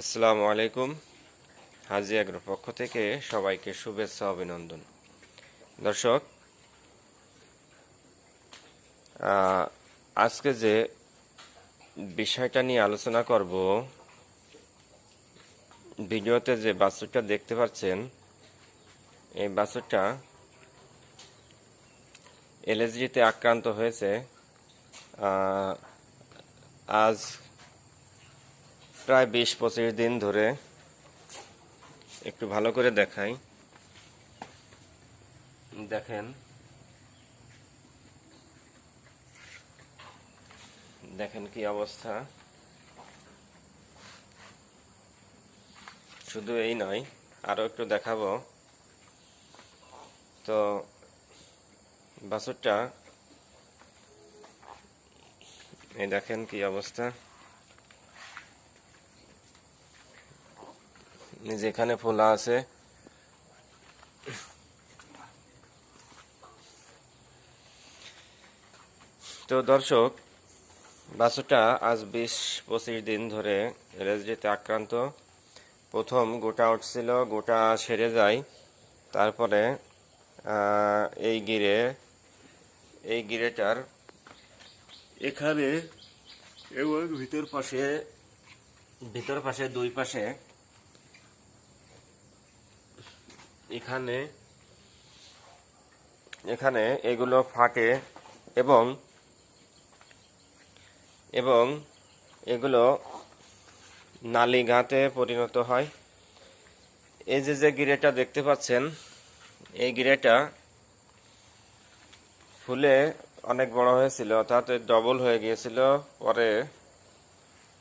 আসসালামু আলাইকুম। হাজি এগ্রোর পক্ষ থেকে সবাইকে শুভেচ্ছা অভিনন্দন। দর্শক, আজকে যে বিষয়টা নিয়ে আলোচনা করব, ভিডিওতে যে বাছুরটা দেখতে পাচ্ছেন, এই বাছুরটা এলএসডিতে আক্রান্ত হয়েছে। আজ প্রায় 20-25 দিন ধরে। একটু ভালো করে দেখাই, দেখেন দেখেন কি অবস্থা। শুধু এই নয়, আরো একটু দেখাবো। তো বাছুরটা এই দেখেন কি অবস্থা, যেখানে ফোলা আছে। তো দর্শক, বাছুরটা আজ 20-25 দিন ধরে এলএসডিতে আক্রান্ত। প্রথম গোটা উঠছিল, গোটা সেরে যায়। তারপরে এই গিরেটার এখানে এবং ভিতর পাশে দুই পাশে এখানে এখানে এগুলো ফাটে এবং এবং এগুলো নালিঘাতে পরিণত হয়। এই যে গিরেটা দেখতে পাচ্ছেন, এই গিরেটা ফুলে অনেক বড় হয়েছিল, অর্থাৎ ডবল হয়ে গিয়েছিল। পরে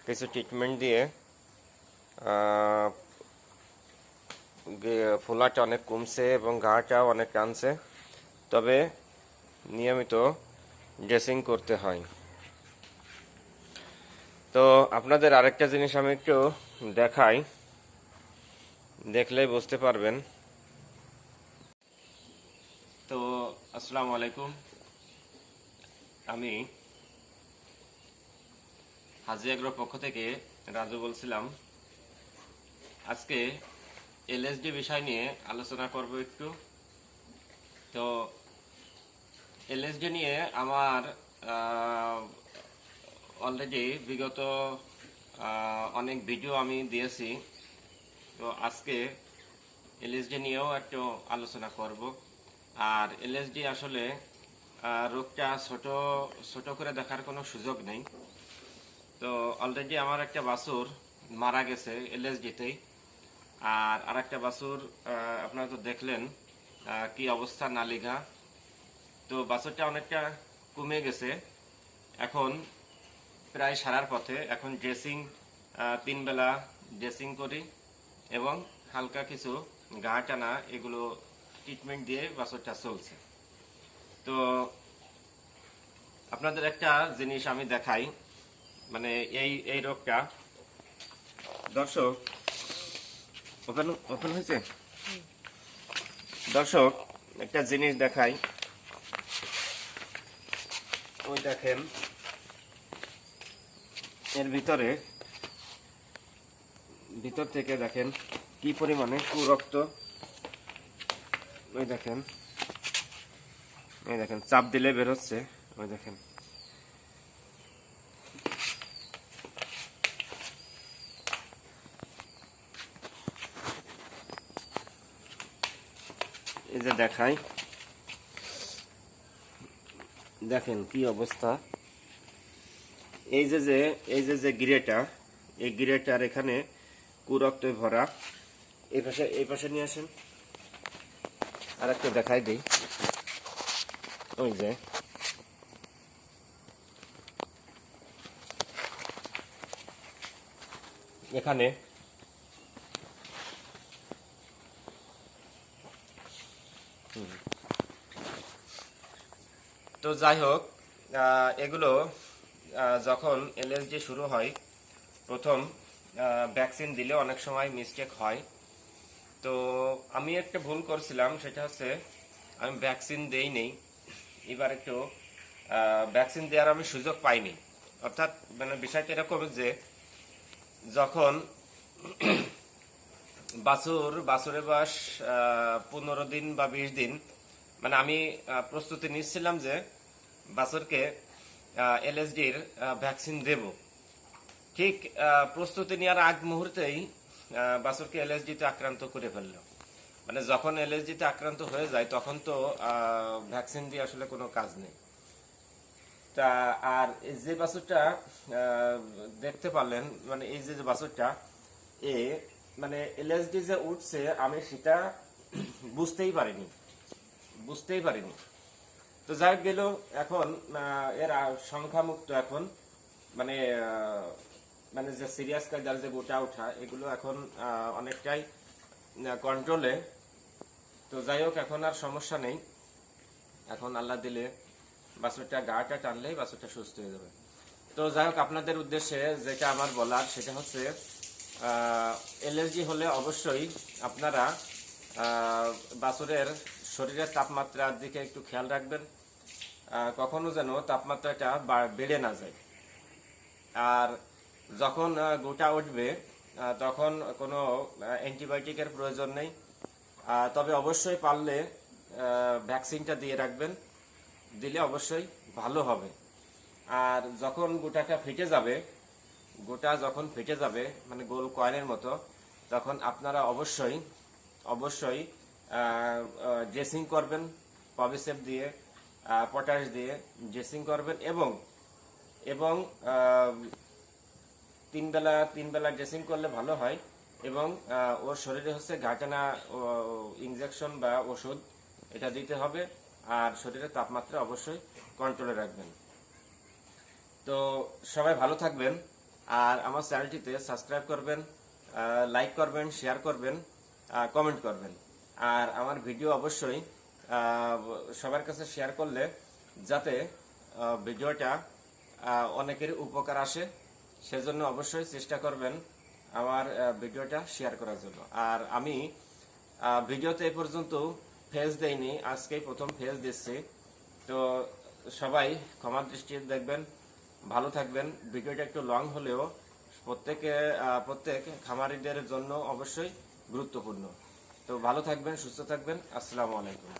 কিছু ট্রিটমেন্ট দিয়ে ফোলাটা অনেক কমছে এবং ঘাটাও অনেক টানছে। তবে নিয়মিত ড্রেসিং করতে হয়। তো আপনাদের আরেকটা জিনিস আমি একটু দেখাই, দেখলেই বুঝতে পারবেন। তো আসসালামু আলাইকুম, আমি হাজি এগ্রোর পক্ষ থেকে রাজু বলছিলাম। আজকে এলএসডি বিষয় নিয়ে আলোচনা করব একটু। তো এলএসডি নিয়ে আমার অলরেডি বিগত অনেক ভিডিও আমি দিয়েছি। তো আজকে এলএসডি নিয়েও একটু আলোচনা করব। আর এলএসডি আসলে রোগটা ছোট ছোট করে দেখার কোনো সুযোগ নেই। তো অলরেডি আমার একটা বাছুর মারা গেছে এলএসডিতেই। আর আরেকটা বাছুর আপনারা তো দেখলেন কি অবস্থা, নালিঘা। তো বাছুরটা অনেকটা কমে গেছে, এখন প্রায় সারার পথে। এখন ড্রেসিং 3 বেলা ড্রেসিং করি এবং হালকা কিছু গা টানা এগুলো ট্রিটমেন্ট দিয়ে বাছুরটা চলছে। তো আপনাদের একটা জিনিস আমি দেখাই, মানে এই এই রোগটা। দর্শক, ওপেন ওপেন হয়েছে। দর্শক, একটা জিনিস দেখাই, ওই দেখেন এর ভিতর থেকে দেখেন কি পরিমাণে কুরক্ত। ওই দেখেন, এই দেখেন চাপ দিলে বের হচ্ছে। ওই দেখেন, এই যে দেখাই, দেখেন কি অবস্থা। এই যে গিরেটা, এই গিরেটার এখানে কুরক্তে ভরা। এই পাশে নিয়ে আসেন, আর একটা দেখাই দিই। ওই যে এখানে তো যাই হোক, এগুলো যখন এলএসডি শুরু হয়, প্রথম ভ্যাকসিন দিলে অনেক সময় মিস্টেক হয়। তো আমি একটা ভুল করছিলাম, সেটা হচ্ছে আমি ভ্যাকসিন দেই নেই। এবার একটু ভ্যাকসিন দেওয়ার আমি সুযোগ পাইনি। অর্থাৎ মানে বিষয়টা এরকম যে যখন বাছুরের বয়স 15 দিন বা 20 দিন। মানে আমি প্রস্তুতি নিচ্ছিলাম যে বাছুরকে এলএসডির ভ্যাকসিন দেব। ঠিক প্রস্তুতি নেওয়ার আগ মুহূর্তেই বাছুরকে এলএসডিতে আক্রান্ত করে ফেললো। মানে যখন এলএসডিতে আক্রান্ত হয়ে যায় তখন তো ভ্যাকসিন দিয়ে আসলে কোনো কাজ নেই। তা আর এই যে বাছুরটা দেখতে পারলেন, মানে এই যে বাছুরটা এ মানে এলএসডি যে উঠছে আমি সেটা বুঝতেই পারিনি। তো যাই হোক গেল। এখন এর সংখ্যা মুক্ত এখন, মানে মানে যে সিরিয়াস কাজার যে গোটা ওঠা এগুলো এখন অনেকটাই কন্ট্রোলে। তো যাই হোক এখন আর সমস্যা নেই। এখন আল্লাহ দিলে বাছুরটা গাটা টানলেই বাছুরটা সুস্থ হয়ে যাবে। তো যাই হোক আপনাদের উদ্দেশ্যে যেটা আমার বলার সেটা হচ্ছে এলার্জি হলে অবশ্যই আপনারা বাছুরের শরীরের তাপমাত্রার দিকে একটু খেয়াল রাখবেন। কখনো যেন তাপমাত্রাটা বেড়ে না যায়। আর যখন গোটা উঠবে তখন কোনো অ্যান্টিবায়োটিকের প্রয়োজন নেই। তবে অবশ্যই পারলে ভ্যাকসিনটা দিয়ে রাখবেন, দিলে অবশ্যই ভালো হবে। আর যখন গোটা যখন ফেটে যাবে মানে গোল কয়েনের মতো, তখন আপনারা অবশ্যই ড্রেসিং করবেন, পভিসেপ দিয়ে পটাশ দিয়ে ড্রেসিং করবেন এবং তিন বেলা ড্রেসিং করলে ভালো হয়। এবং ওর শরীরে হচ্ছে গাটানা ইনজেকশন বা ওষুধ এটা দিতে হবে। আর শরীরের তাপমাত্রা অবশ্যই কন্ট্রোলে রাখবেন। তো সবাই ভালো থাকবেন। আর আমার চ্যানেলটিতে সাবস্ক্রাইব করবেন, লাইক করবেন, শেয়ার করবেন, কমেন্ট করবেন। আর আমার ভিডিও অবশ্যই সবার কাছে শেয়ার করলে যাতে ভিডিওটা অনেকের উপকার আসে, সেজন্য অবশ্যই চেষ্টা করবেন আমার ভিডিওটা শেয়ার করার জন্য। আর আমি ভিডিওতে এ পর্যন্ত ফেস দেইনি, আজকেই প্রথম ফেস দিচ্ছি। তো সবাই ক্ষমার দৃষ্টিতে দেখবেন, ভালো থাকবেন। ভিডিওটা একটু লং হলেও প্রত্যেক খামারিদের জন্য অবশ্যই গুরুত্বপূর্ণ। তো ভালো থাকবেন, সুস্থ থাকবেন। আসসালামু আলাইকুম।